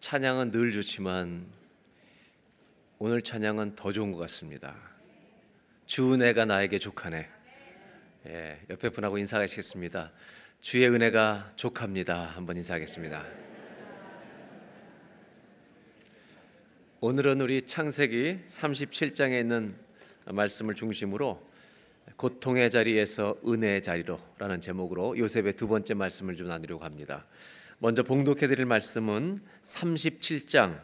찬양은 늘 좋지만 오늘 찬양은 더 좋은 것 같습니다. 주 은혜가 나에게 족하네. 옆에 분하고 인사하시겠습니다. 주의 은혜가 족합니다. 한번 인사하겠습니다. 오늘은 우리 창세기 37장에 있는 말씀을 중심으로 고통의 자리에서 은혜의 자리로 라는 제목으로 요셉의 두 번째 말씀을 좀 나누려고 합니다. 먼저 봉독해 드릴 말씀은 37장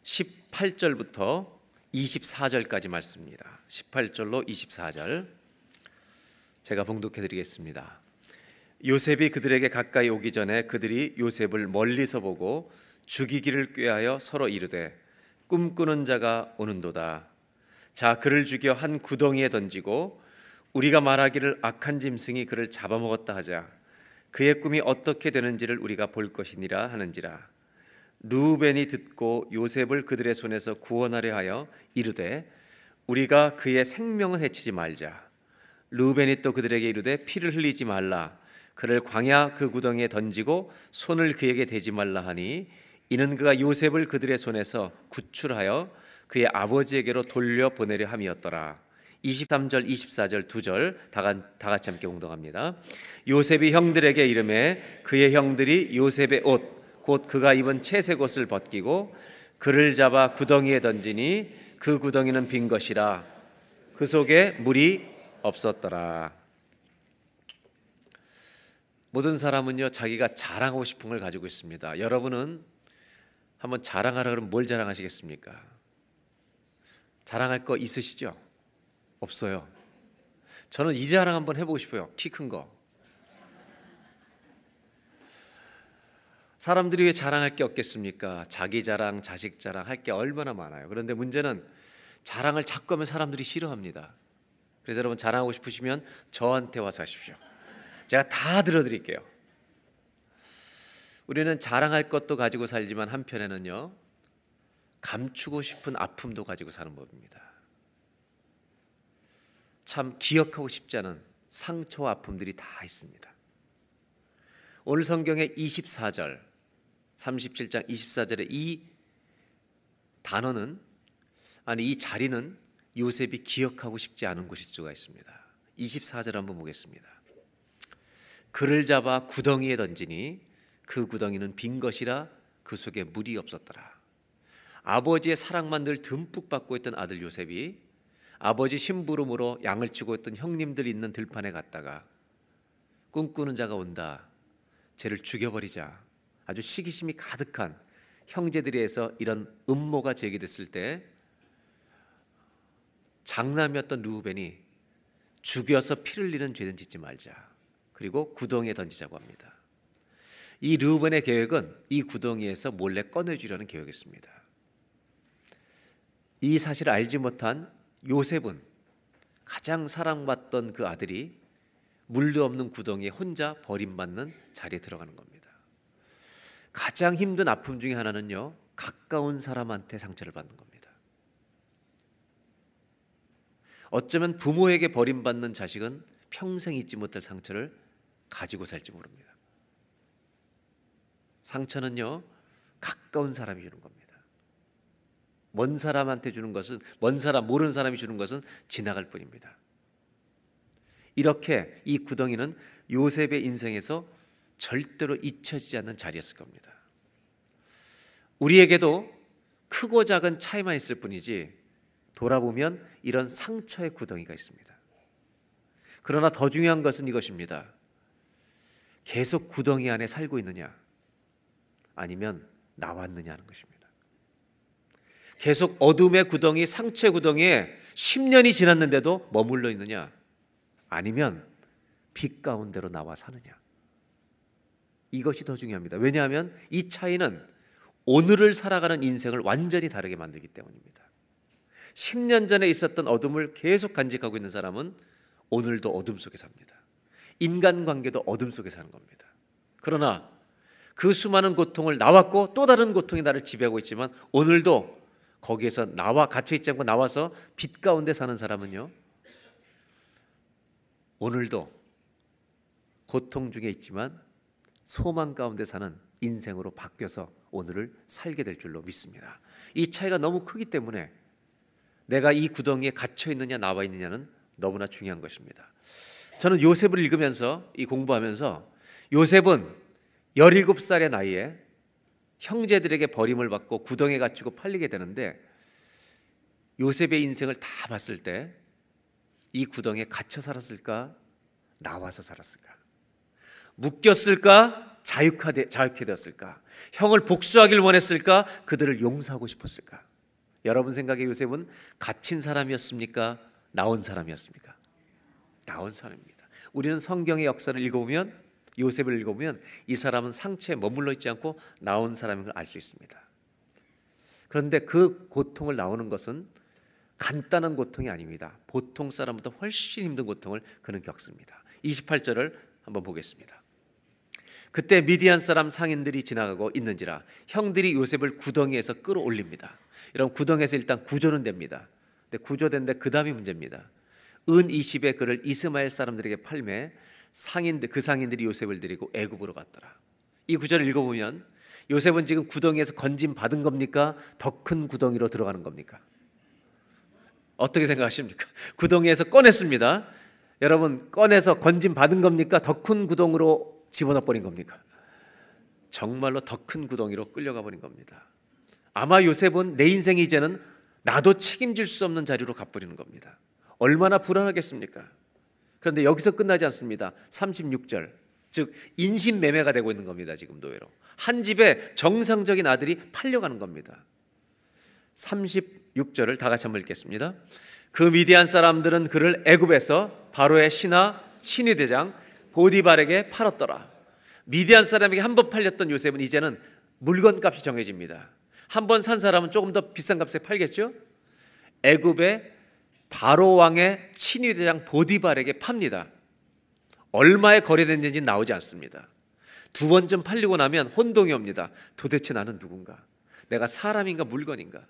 18절부터 24절까지 말씀입니다. 18절로 24절 제가 봉독해 드리겠습니다. 요셉이 그들에게 가까이 오기 전에 그들이 요셉을 멀리서 보고 죽이기를 꾀하여 서로 이르되 꿈꾸는 자가 오는도다. 자, 그를 죽여 한 구덩이에 던지고 우리가 말하기를 악한 짐승이 그를 잡아먹었다 하자. 그의 꿈이 어떻게 되는지를 우리가 볼 것이니라 하는지라. 르우벤이 듣고 요셉을 그들의 손에서 구원하려 하여 이르되 우리가 그의 생명은 해치지 말자. 르우벤이 또 그들에게 이르되 피를 흘리지 말라. 그를 광야 그 구덩이에 던지고 손을 그에게 대지 말라 하니 이는 그가 요셉을 그들의 손에서 구출하여 그의 아버지에게로 돌려보내려 함이었더라. 23절 24절 두 절 다 같이 함께 공동합니다. 요셉이 형들에게 이르매 그의 형들이 요셉의 옷 곧 그가 입은 채색 옷을 벗기고 그를 잡아 구덩이에 던지니 그 구덩이는 빈 것이라. 그 속에 물이 없었더라. 모든 사람은요 자기가 자랑하고 싶은 걸 가지고 있습니다. 여러분은 한번 자랑하라 그러면 뭘 자랑하시겠습니까? 자랑할 거 있으시죠? 없어요. 저는 이 자랑 한번 해보고 싶어요. 키 큰 거. 사람들이 왜 자랑할 게 없겠습니까? 자기 자랑, 자식 자랑 할 게 얼마나 많아요. 그런데 문제는 자랑을 자꾸 하면 사람들이 싫어합니다. 그래서 여러분 자랑하고 싶으시면 저한테 와서 하십시오. 제가 다 들어드릴게요. 우리는 자랑할 것도 가지고 살지만 한편에는요 감추고 싶은 아픔도 가지고 사는 법입니다. 참 기억하고 싶지 않은 상처와 아픔들이 다 있습니다. 오늘 성경의 24절 37장 24절의 이 단어는 이 자리는 요셉이 기억하고 싶지 않은 곳일 수가 있습니다. 24절 한번 보겠습니다. 그를 잡아 구덩이에 던지니 그 구덩이는 빈 것이라 그 속에 물이 없었더라. 아버지의 사랑만 늘 듬뿍 받고 있던 아들 요셉이 아버지 심부름으로 양을 치고 있던 형님들 있는 들판에 갔다가 꿈꾸는 자가 온다. 쟤를 죽여버리자. 아주 시기심이 가득한 형제들에서 이런 음모가 제기됐을 때 장남이었던 르우벤이 죽여서 피를 흘리는 죄는 짓지 말자. 그리고 구덩이에 던지자고 합니다. 이 르우벤의 계획은 이 구덩이에서 몰래 꺼내주려는 계획이었습니다. 이 사실을 알지 못한 요셉은 가장 사랑받던 그 아들이 물도 없는 구덩이에 혼자 버림받는 자리에 들어가는 겁니다. 가장 힘든 아픔 중에 하나는요 가까운 사람한테 상처를 받는 겁니다. 어쩌면 부모에게 버림받는 자식은 평생 잊지 못할 상처를 가지고 살지 모릅니다. 상처는요 가까운 사람이 주는 겁니다. 먼 사람한테 주는 것은 모르는 사람이 주는 것은 지나갈 뿐입니다. 이렇게 이 구덩이는 요셉의 인생에서 절대로 잊혀지지 않는 자리였을 겁니다. 우리에게도 크고 작은 차이만 있을 뿐이지 돌아보면 이런 상처의 구덩이가 있습니다. 그러나 더 중요한 것은 이것입니다. 계속 구덩이 안에 살고 있느냐 아니면 나왔느냐 하는 것입니다. 계속 어둠의 구덩이, 상처의 구덩이에 10년이 지났는데도 머물러 있느냐 아니면 빛 가운데로 나와 사느냐. 이것이 더 중요합니다. 왜냐하면 이 차이는 오늘을 살아가는 인생을 완전히 다르게 만들기 때문입니다. 10년 전에 있었던 어둠을 계속 간직하고 있는 사람은 오늘도 어둠 속에 삽니다. 인간관계도 어둠 속에 사는 겁니다. 그러나 그 수많은 고통을 나왔고 또 다른 고통이 나를 지배하고 있지만 오늘도 거기에서 갇혀있지 않고 나와서 빛 가운데 사는 사람은요 오늘도 고통 중에 있지만 소망 가운데 사는 인생으로 바뀌어서 오늘을 살게 될 줄로 믿습니다. 이 차이가 너무 크기 때문에 내가 이 구덩이에 갇혀 있느냐 나와 있느냐는 너무나 중요한 것입니다. 저는 요셉을 읽으면서 이 공부하면서 요셉은 17살의 나이에 형제들에게 버림을 받고 구덩이에 갇히고 팔리게 되는데 요셉의 인생을 다 봤을 때 이 구덩이에 갇혀 살았을까? 나와서 살았을까? 묶였을까? 자유케 되었을까? 형을 복수하길 원했을까? 그들을 용서하고 싶었을까? 여러분 생각에 요셉은 갇힌 사람이었습니까? 나온 사람이었습니까? 나온 사람입니다. 우리는 성경의 역사를 읽어보면 요셉을 읽어보면 이 사람은 상처에 머물러 있지 않고 나온 사람인 걸 알 수 있습니다. 그런데 그 고통을 나오는 것은 간단한 고통이 아닙니다. 보통 사람보다 훨씬 힘든 고통을 그는 겪습니다. 28절을 한번 보겠습니다. 그때 미디안 사람 상인들이 지나가고 있는지라 형들이 요셉을 구덩이에서 끌어올립니다. 여러분 구덩이에서 일단 구조는 됩니다. 근데 구조된데 그 다음이 문제입니다. 은 20에 그를 이스마엘 사람들에게 팔매 그 상인들이 요셉을 데리고 애굽으로 갔더라. 이 구절을 읽어보면 요셉은 지금 구덩이에서 건짐 받은 겁니까? 더 큰 구덩이로 들어가는 겁니까? 어떻게 생각하십니까? 구덩이에서 꺼냈습니다. 여러분 꺼내서 건짐 받은 겁니까? 더 큰 구덩이로 집어넣어 버린 겁니까? 정말로 더 큰 구덩이로 끌려가 버린 겁니다. 아마 요셉은 내 인생이 이제는 나도 책임질 수 없는 자리로 가버리는 겁니다. 얼마나 불안하겠습니까? 그런데 여기서 끝나지 않습니다. 36절, 즉 인신매매가 되고 있는 겁니다. 지금 노예로 한 집에 정상적인 아들이 팔려가는 겁니다. 36절을 다 같이 한번 읽겠습니다. 그 미디안 사람들은 그를 애굽에서 바로의 신하 신위대장 보디발에게 팔았더라. 미디안 사람에게 한 번 팔렸던 요셉은 이제는 물건값이 정해집니다. 한 번 산 사람은 조금 더 비싼 값에 팔겠죠. 애굽의 바로 왕의 친위대장 보디발에게 팝니다. 얼마에 거래된지 나오지 않습니다. 두 번쯤 팔리고 나면 혼동이 옵니다. 도대체 나는 누군가? 내가 사람인가 물건인가?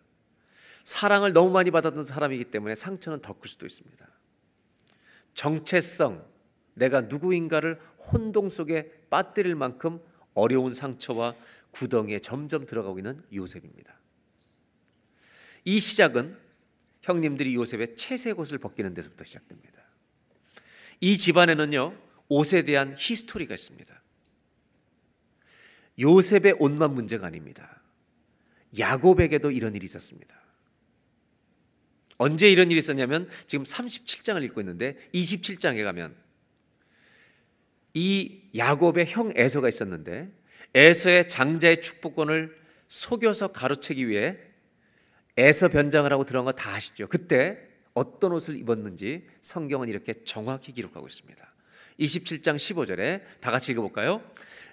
사랑을 너무 많이 받았던 사람이기 때문에 상처는 더 클 수도 있습니다. 정체성, 내가 누구인가를 혼동 속에 빠뜨릴 만큼 어려운 상처와 구덩이에 점점 들어가고 있는 요셉입니다. 이 시작은 형님들이 요셉의 채색 옷을 벗기는 데서부터 시작됩니다. 이 집안에는요 옷에 대한 히스토리가 있습니다. 요셉의 옷만 문제가 아닙니다. 야곱에게도 이런 일이 있었습니다. 언제 이런 일이 있었냐면 지금 37장을 읽고 있는데 27장에 가면 이 야곱의 형 에서가 있었는데 에서의 장자의 축복권을 속여서 가로채기 위해 에서 변장을 하고 들어간 거 다 아시죠? 그때 어떤 옷을 입었는지 성경은 이렇게 정확히 기록하고 있습니다. 27장 15절에 다 같이 읽어볼까요?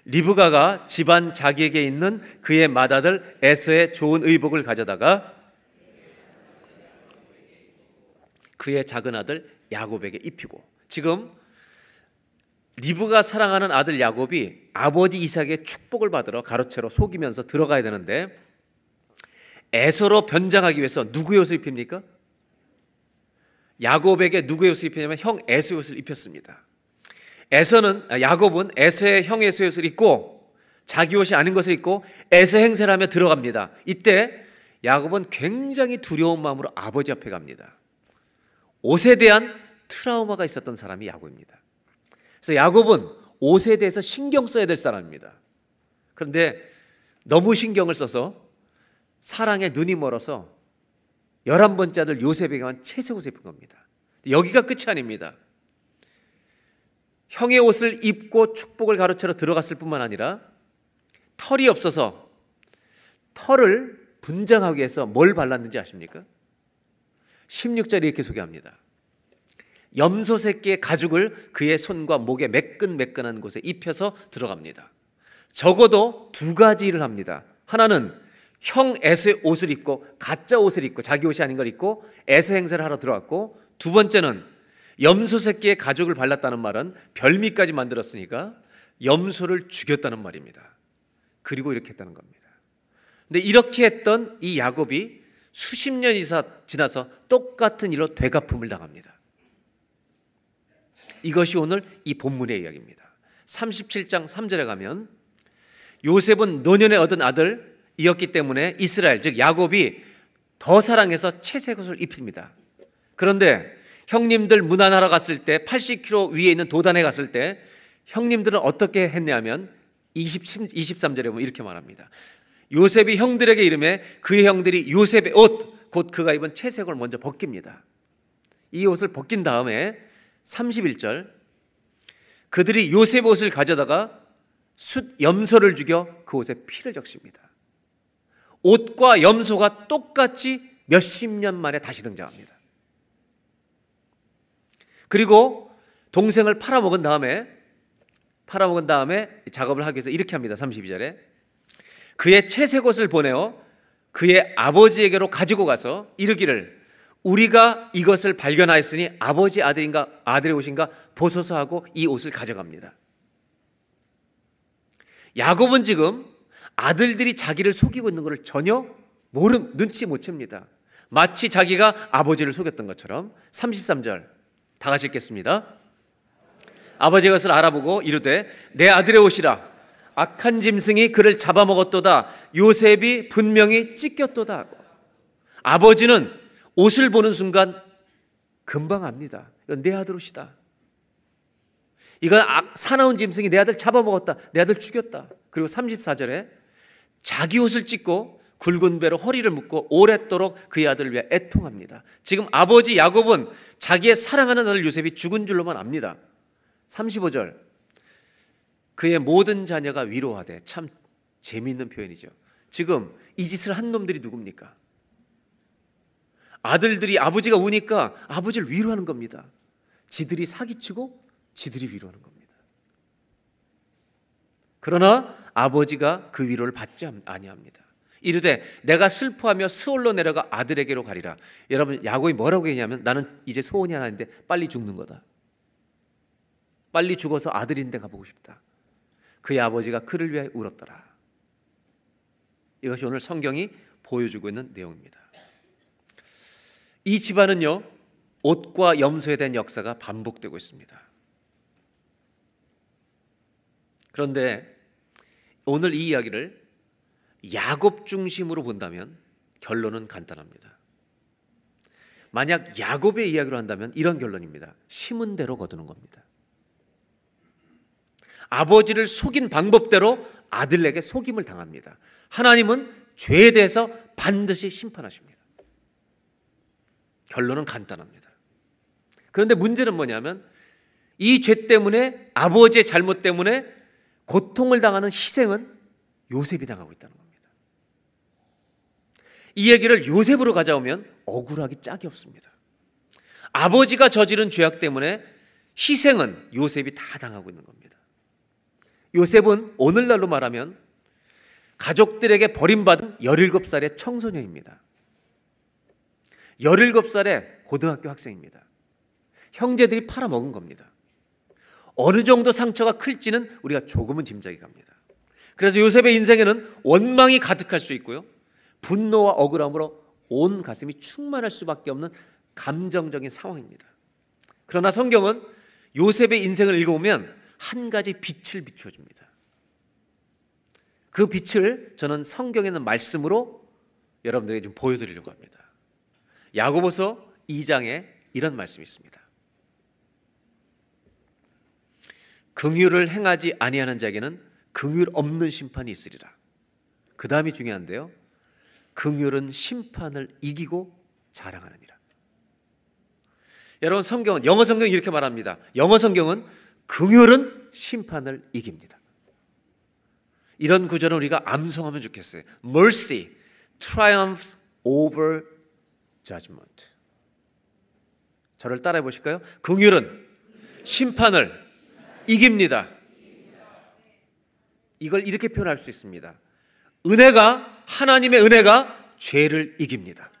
리브가가 집안 자기에게 있는 그의 맏아들 에서의 좋은 의복을 가져다가 그의 작은 아들 야곱에게 입히고, 지금 리브가 사랑하는 아들 야곱이 아버지 이삭의 축복을 받으러 가로채로 속이면서 들어가야 되는데 에서로 변장하기 위해서 누구의 옷을 입힙니까? 야곱에게 누구의 옷을 입히냐면 형 에서의 옷을 입혔습니다. 야곱은 에서의 형 에서의 옷을 입고 자기 옷이 아닌 것을 입고 에서 행세를 하며 들어갑니다. 이때 야곱은 굉장히 두려운 마음으로 아버지 앞에 갑니다. 옷에 대한 트라우마가 있었던 사람이 야곱입니다. 그래서 야곱은 옷에 대해서 신경 써야 될 사람입니다. 그런데 너무 신경을 써서 사랑에 눈이 멀어서 11번째 아들 요셉에게만 채색 옷을 입은 겁니다. 여기가 끝이 아닙니다. 형의 옷을 입고 축복을 가로채러 들어갔을 뿐만 아니라 털이 없어서 털을 분장하기 위해서 뭘 발랐는지 아십니까? 16절에 이렇게 소개합니다. 염소 새끼의 가죽을 그의 손과 목에 매끈매끈한 곳에 입혀서 들어갑니다. 적어도 두 가지 일을 합니다. 하나는 형 에서의 옷을 입고 가짜 옷을 입고 자기 옷이 아닌 걸 입고 에서 행세를 하러 들어갔고, 두 번째는 염소 새끼의 가죽을 발랐다는 말은 별미까지 만들었으니까 염소를 죽였다는 말입니다. 그리고 이렇게 했다는 겁니다. 근데 이렇게 했던 이 야곱이 수십 년이 지나서 똑같은 일로 되갚음을 당합니다. 이것이 오늘 이 본문의 이야기입니다. 37장 3절에 가면 요셉은 노년에 얻은 아들 이었기 때문에 이스라엘, 즉 야곱이 더 사랑해서 채색옷을 입힙니다. 그런데 형님들 문안하러 갔을 때 80km 위에 있는 도단에 갔을 때 형님들은 어떻게 했냐면 23절에 보면 이렇게 말합니다. 요셉이 형들에게 이르매 그의 형들이 요셉의 옷, 곧 그가 입은 채색을 먼저 벗깁니다. 이 옷을 벗긴 다음에 31절, 그들이 요셉 옷을 가져다가 숫 염소를 죽여 그 옷에 피를 적십니다. 옷과 염소가 똑같이 몇십 년 만에 다시 등장합니다. 그리고 동생을 팔아먹은 다음에 작업을 하기 위해서 이렇게 합니다. 32절에 그의 채색옷을 보내어 그의 아버지에게로 가지고 가서 이르기를 우리가 이것을 발견하였으니 아버지 아들의 옷인가 보소서 하고 이 옷을 가져갑니다. 야곱은 지금 아들들이 자기를 속이고 있는 것을 전혀 눈치 못 챕니다. 마치 자기가 아버지를 속였던 것처럼. 33절 다 같이 읽겠습니다. 아버지가 그것을 알아보고 이르되 내 아들의 옷이라 악한 짐승이 그를 잡아먹었도다. 요셉이 분명히 찢겼도다 하고. 아버지는 옷을 보는 순간 금방 압니다. 이건 내 아들 옷이다. 이건 사나운 짐승이 내 아들 잡아먹었다. 내 아들 죽였다. 그리고 34절에 자기 옷을 찢고 굵은 배로 허리를 묶고 오랫도록 그의 아들을 위해 애통합니다. 지금 아버지 야곱은 자기의 사랑하는 아들 요셉이 죽은 줄로만 압니다. 35절 그의 모든 자녀가 위로하되, 참 재미있는 표현이죠. 지금 이 짓을 한 놈들이 누굽니까? 아들들이 아버지가 우니까 아버지를 위로하는 겁니다. 지들이 사기치고 지들이 위로하는 겁니다. 그러나 아버지가 그 위로를 받지 아니합니다. 이르되 내가 슬퍼하며 스올로 내려가 아들에게로 가리라. 여러분, 야곱이 뭐라고 했냐면 나는 이제 소원이 하나 있는데 빨리 죽는 거다. 빨리 죽어서 아들인데 가보고 싶다. 그의 아버지가 그를 위하여 울었더라. 이것이 오늘 성경이 보여주고 있는 내용입니다. 이 집안은요, 옷과 염소에 대한 역사가 반복되고 있습니다. 그런데 오늘 이 이야기를 야곱 중심으로 본다면 결론은 간단합니다. 만약 야곱의 이야기로 한다면 이런 결론입니다. 심은 대로 거두는 겁니다. 아버지를 속인 방법대로 아들에게 속임을 당합니다. 하나님은 죄에 대해서 반드시 심판하십니다. 결론은 간단합니다. 그런데 문제는 뭐냐면 이 죄 때문에, 아버지의 잘못 때문에 고통을 당하는 희생은 요셉이 당하고 있다는 겁니다. 이 얘기를 요셉으로 가져오면 억울하기 짝이 없습니다. 아버지가 저지른 죄악 때문에 희생은 요셉이 다 당하고 있는 겁니다. 요셉은 오늘날로 말하면 가족들에게 버림받은 17살의 청소년입니다. 17살의 고등학교 학생입니다. 형제들이 팔아먹은 겁니다. 어느 정도 상처가 클지는 우리가 조금은 짐작이 갑니다. 그래서 요셉의 인생에는 원망이 가득할 수 있고요, 분노와 억울함으로 온 가슴이 충만할 수밖에 없는 감정적인 상황입니다. 그러나 성경은 요셉의 인생을 읽어보면 한 가지 빛을 비추어줍니다. 그 빛을 저는 성경에 있는 말씀으로 여러분들에게 좀 보여드리려고 합니다. 야고보서 2장에 이런 말씀이 있습니다. 긍휼을 행하지 아니하는 자에게는 긍휼 없는 심판이 있으리라. 그 다음이 중요한데요, 긍휼은 심판을 이기고 자랑하느니라. 여러분, 성경은, 영어 성경은 이렇게 말합니다. 영어 성경은 긍휼은 심판을 이깁니다. 이런 구절은 우리가 암송하면 좋겠어요. Mercy triumphs over judgment. 저를 따라해 보실까요? 긍휼은 심판을 이깁니다. 이걸 이렇게 표현할 수 있습니다. 하나님의 은혜가 죄를 이깁니다.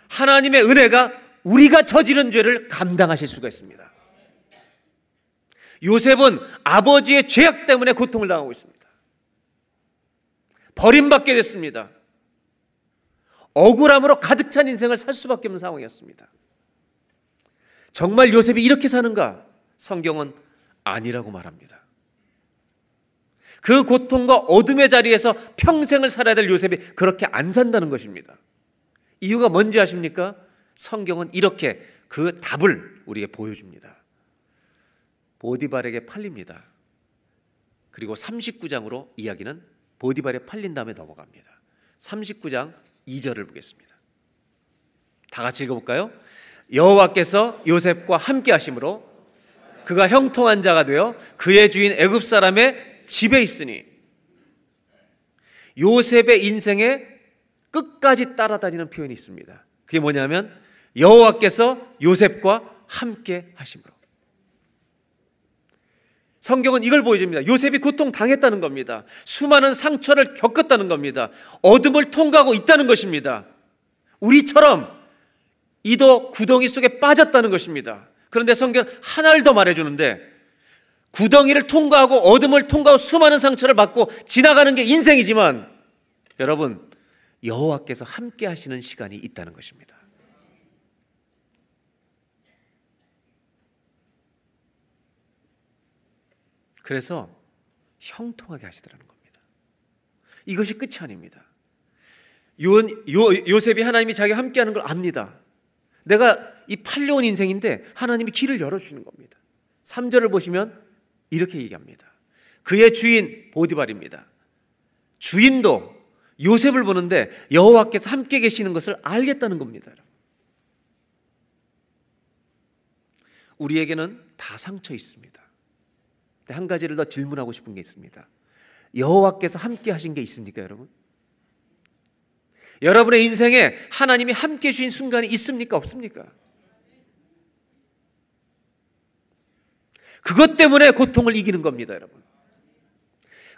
하나님의 은혜가 우리가 저지른 죄를 감당하실 수가 있습니다. 요셉은 아버지의 죄악 때문에 고통을 당하고 있습니다. 버림받게 됐습니다. 억울함으로 가득 찬 인생을 살 수밖에 없는 상황이었습니다. 정말 요셉이 이렇게 사는가? 성경은 아니라고 말합니다. 그 고통과 어둠의 자리에서 평생을 살아야 될 요셉이 그렇게 안 산다는 것입니다. 이유가 뭔지 아십니까? 성경은 이렇게 그 답을 우리에게 보여줍니다. 보디발에게 팔립니다. 그리고 39장으로 이야기는 보디발에 팔린 다음에 넘어갑니다. 39장 2절을 보겠습니다. 다 같이 읽어볼까요? 여호와께서 요셉과 함께 하심으로 그가 형통한 자가 되어 그의 주인 애굽 사람의 집에 있으니, 요셉의 인생에 끝까지 따라다니는 표현이 있습니다. 그게 뭐냐면 여호와께서 요셉과 함께 하심으로. 성경은 이걸 보여줍니다. 요셉이 고통당했다는 겁니다. 수많은 상처를 겪었다는 겁니다. 어둠을 통과하고 있다는 것입니다. 우리처럼 이도 구덩이 속에 빠졌다는 것입니다. 그런데 성경은 하나를 더 말해주는데, 구덩이를 통과하고 어둠을 통과하고 수많은 상처를 받고 지나가는 게 인생이지만, 여러분, 여호와께서 함께 하시는 시간이 있다는 것입니다. 그래서 형통하게 하시더라는 겁니다. 이것이 끝이 아닙니다. 요셉이 하나님이 자기와 함께하는 걸 압니다. 내가 이 팔려온 인생인데 하나님이 길을 열어주시는 겁니다. 3절을 보시면 이렇게 얘기합니다. 그의 주인 보디발입니다. 주인도 요셉을 보는데 여호와께서 함께 계시는 것을 알겠다는 겁니다. 우리에게는 다 상처 있습니다. 한 가지를 더 질문하고 싶은 게 있습니다. 여호와께서 함께 하신 게 있습니까, 여러분? 여러분의 인생에 하나님이 함께 주신 순간이 있습니까, 없습니까? 그것 때문에 고통을 이기는 겁니다, 여러분.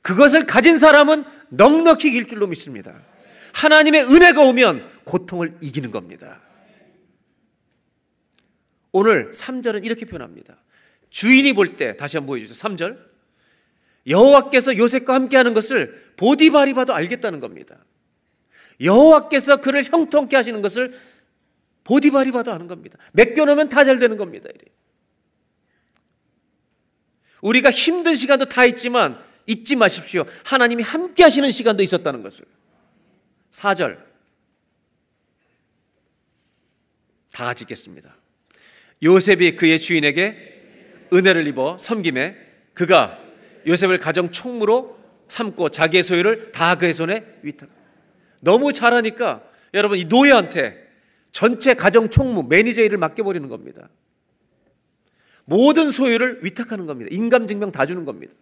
그것을 가진 사람은 넉넉히 이길 줄로 믿습니다. 하나님의 은혜가 오면 고통을 이기는 겁니다. 오늘 3절은 이렇게 표현합니다. 주인이 볼 때, 다시 한번 보여주세요. 3절. 여호와께서 요셉과 함께하는 것을 보디발이 봐도 알겠다는 겁니다. 여호와께서 그를 형통케 하시는 것을 보디발이 봐도 아는 겁니다. 맡겨놓으면 다 잘 되는 겁니다. 우리가 힘든 시간도 다 있지만 잊지 마십시오. 하나님이 함께 하시는 시간도 있었다는 것을. 4절 다 같이 읽겠습니다. 요셉이 그의 주인에게 은혜를 입어 섬김에 그가 요셉을 가정 총무로 삼고 자기의 소유를 다 그의 손에 위탁. 너무 잘하니까 여러분, 이 노예한테 전체 가정 총무 매니저 일을 맡겨버리는 겁니다. 모든 소유를 위탁하는 겁니다. 인감증명 다 주는 겁니다.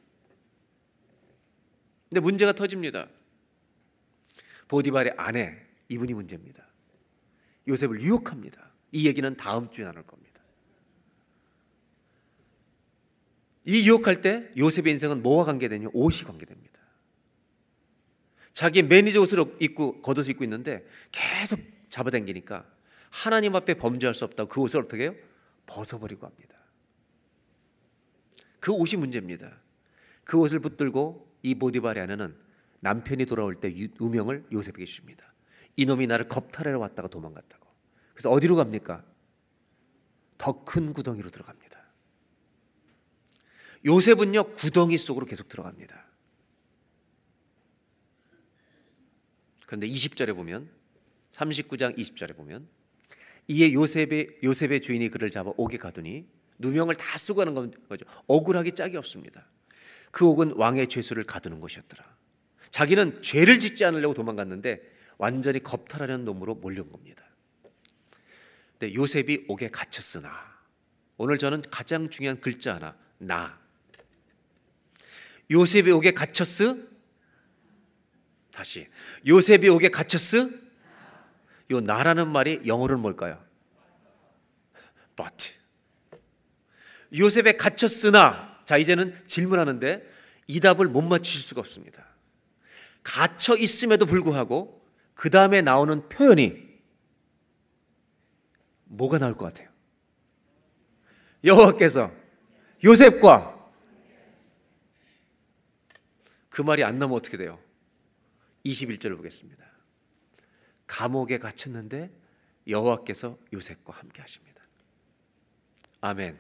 근데 문제가 터집니다. 보디발의 아내, 이분이 문제입니다. 요셉을 유혹합니다. 이 얘기는 다음 주에 나눌 겁니다. 이 유혹할 때 요셉의 인생은 뭐와 관계되냐? 옷이 관계됩니다. 자기 매니저 옷을 입고 겉옷을 입고 있는데 계속 잡아당기니까 하나님 앞에 범죄할 수 없다고 그 옷을 어떻게 해요? 벗어버리고 합니다. 그 옷이 문제입니다. 그 옷을 붙들고 이 보디발의 아내는 남편이 돌아올 때 누명을 요셉에게 주십니다. 이놈이 나를 겁탈하러 왔다가 도망갔다고. 그래서 어디로 갑니까? 더 큰 구덩이로 들어갑니다. 요셉은요, 구덩이 속으로 계속 들어갑니다. 그런데 20절에 보면, 39장 20절에 보면, 이에 요셉의 주인이 그를 잡아 옥에 가두니 누명을 다 쓰고 가는 거죠. 억울하기 짝이 없습니다. 그 옥은 왕의 죄수를 가두는 곳이었더라. 자기는 죄를 짓지 않으려고 도망갔는데 완전히 겁탈하려는 놈으로 몰려온 겁니다. 근데 요셉이 옥에 갇혔으나, 오늘 저는 가장 중요한 글자 하나, 나. 요셉이 옥에 갇혔으? 다시. 요셉이 옥에 갇혔으? 요 나라는 말이 영어로는 뭘까요? But. 요셉에 갇혔으나, 자, 이제는 질문하는데 이 답을 못 맞추실 수가 없습니다. 갇혀 있음에도 불구하고 그 다음에 나오는 표현이 뭐가 나올 것 같아요? 여호와께서 요셉과, 그 말이 안 나오면 어떻게 돼요? 21절을 보겠습니다. 감옥에 갇혔는데 여호와께서 요셉과 함께 하십니다. 아멘.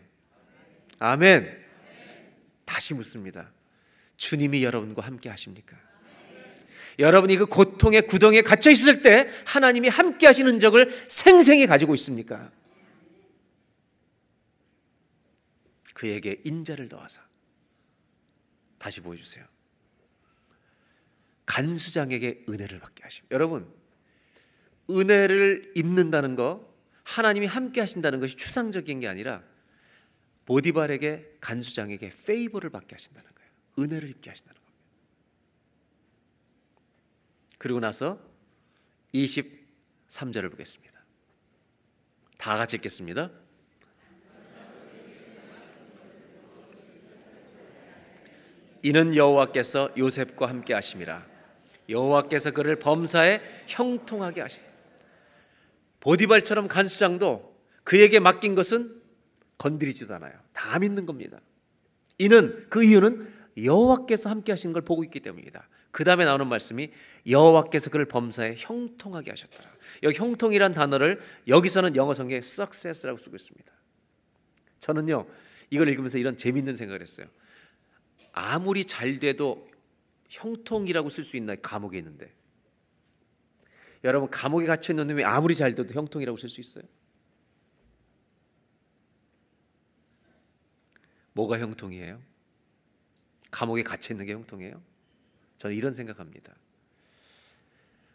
아멘. 다시 묻습니다. 주님이 여러분과 함께 하십니까? 여러분이 그 고통의 구덩이에 갇혀 있을 때 하나님이 함께 하시는 흔적을 생생히 가지고 있습니까? 그에게 인자를 더하사. 다시 보여주세요. 간수장에게 은혜를 받게 하십니다. 여러분, 은혜를 입는다는 거, 하나님이 함께 하신다는 것이 추상적인 게 아니라 보디발에게, 간수장에게 페이버를 받게 하신다는 거예요. 은혜를 입게 하신다는 겁니다. 그리고 나서 23절을 보겠습니다. 다 같이 읽겠습니다. 이는 여호와께서 요셉과 함께 하심이라. 여호와께서 그를 범사에 형통하게 하시다. 보디발처럼 간수장도 그에게 맡긴 것은 건드리지도 않아요. 다 믿는 겁니다. 그 이유는 여호와께서 함께 하시는 걸 보고 있기 때문입니다. 그 다음에 나오는 말씀이 여호와께서 그를 범사에 형통하게 하셨더라. 여기 형통이란 단어를 여기서는 영어 성경에 success라고 쓰고 있습니다. 저는요, 이걸 읽으면서 이런 재미있는 생각을 했어요. 아무리 잘 돼도 형통이라고 쓸 수 있나요? 감옥에 있는데. 여러분, 감옥에 갇혀 있는 놈이 아무리 잘 돼도 형통이라고 쓸 수 있어요? 뭐가 형통이에요? 감옥에 갇혀 있는 게 형통이에요? 저는 이런 생각합니다.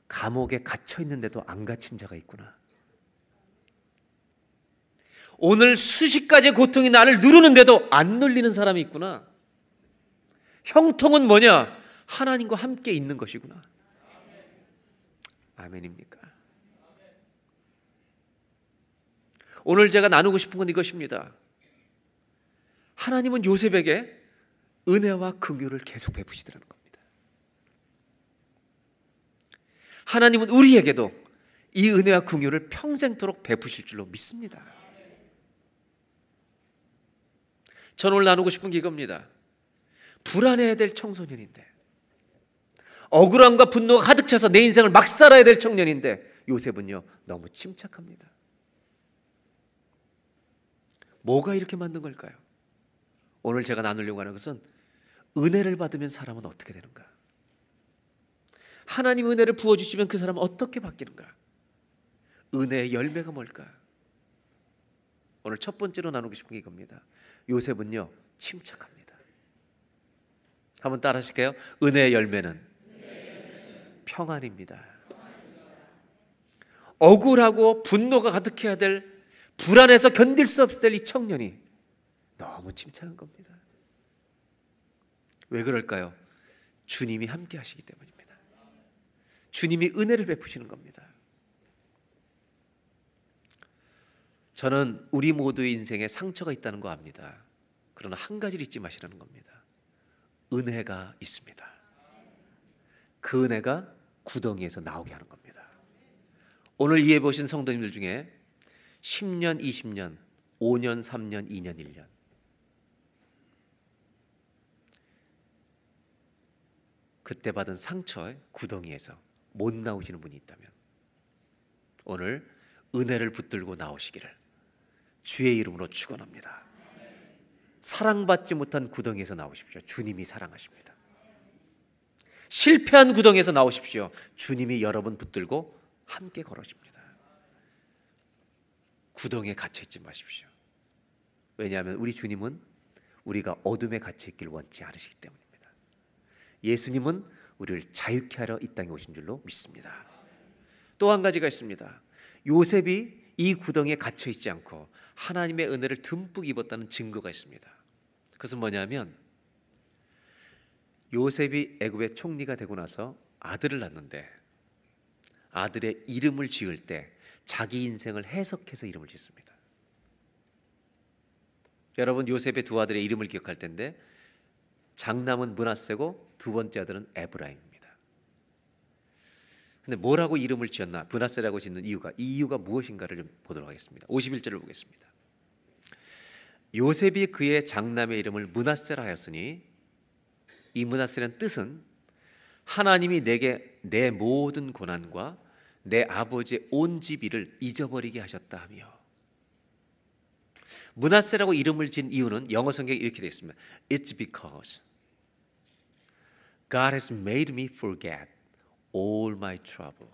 감옥에 갇혀 있는데도 안 갇힌 자가 있구나. 오늘 수십 가지의 고통이 나를 누르는데도 안 눌리는 사람이 있구나. 형통은 뭐냐? 하나님과 함께 있는 것이구나. 아멘입니까? 오늘 제가 나누고 싶은 건 이것입니다. 하나님은 요셉에게 은혜와 긍휼을 계속 베푸시더라는 겁니다. 하나님은 우리에게도 이 은혜와 긍휼을 평생토록 베푸실 줄로 믿습니다. 저는 오늘 나누고 싶은 게 이겁니다. 불안해야 될 청소년인데, 억울함과 분노가 가득 차서 내 인생을 막 살아야 될 청년인데, 요셉은요 너무 침착합니다. 뭐가 이렇게 만든 걸까요? 오늘 제가 나누려고 하는 것은 은혜를 받으면 사람은 어떻게 되는가? 하나님 은혜를 부어주시면 그 사람은 어떻게 바뀌는가? 은혜의 열매가 뭘까? 오늘 첫 번째로 나누고 싶은 게 이겁니다. 요셉은요 침착합니다. 한번 따라 하실까요? 은혜의 열매는 평안입니다. 억울하고 분노가 가득해야 될, 불안해서 견딜 수 없을 이 청년이 너무 침착한 겁니다. 왜 그럴까요? 주님이 함께 하시기 때문입니다. 주님이 은혜를 베푸시는 겁니다. 저는 우리 모두의 인생에 상처가 있다는 거 압니다. 그러나 한 가지를 잊지 마시라는 겁니다. 은혜가 있습니다. 그 은혜가 구덩이에서 나오게 하는 겁니다. 오늘 이해 보신 성도님들 중에 10년, 20년, 5년, 3년, 2년, 1년 그때 받은 상처의 구덩이에서 못 나오시는 분이 있다면 오늘 은혜를 붙들고 나오시기를 주의 이름으로 축원합니다. 사랑받지 못한 구덩이에서 나오십시오. 주님이 사랑하십니다. 실패한 구덩이에서 나오십시오. 주님이 여러분 붙들고 함께 걸으십니다. 구덩이에 갇혀있지 마십시오. 왜냐하면 우리 주님은 우리가 어둠에 갇혀있길 원치 않으시기 때문입니다. 예수님은 우리를 자유케 하러 이 땅에 오신 줄로 믿습니다. 또 한 가지가 있습니다. 요셉이 이 구덩이에 갇혀있지 않고 하나님의 은혜를 듬뿍 입었다는 증거가 있습니다. 그것은 뭐냐면 요셉이 애굽의 총리가 되고 나서 아들을 낳는데 아들의 이름을 지을 때 자기 인생을 해석해서 이름을 짓습니다. 여러분, 요셉의 두 아들의 이름을 기억할 텐데 장남은 므낫세고 두 번째 아들은 에브라임입니다. 근데 뭐라고 이름을 지었나? 므낫세라고 짓는 이유가, 이 이유가 무엇인가를 좀 보도록 하겠습니다. 51절을 보겠습니다. 요셉이 그의 장남의 이름을 므낫세라 하였으니 이 므낫세라는 뜻은 하나님이 내게 내 모든 고난과 내 아버지의 온 집이를 잊어버리게 하셨다 하며, 므낫세라고 이름을 진 이유는 영어 성경에 이렇게 되어 있습니다. It's because God has made me forget all my trouble.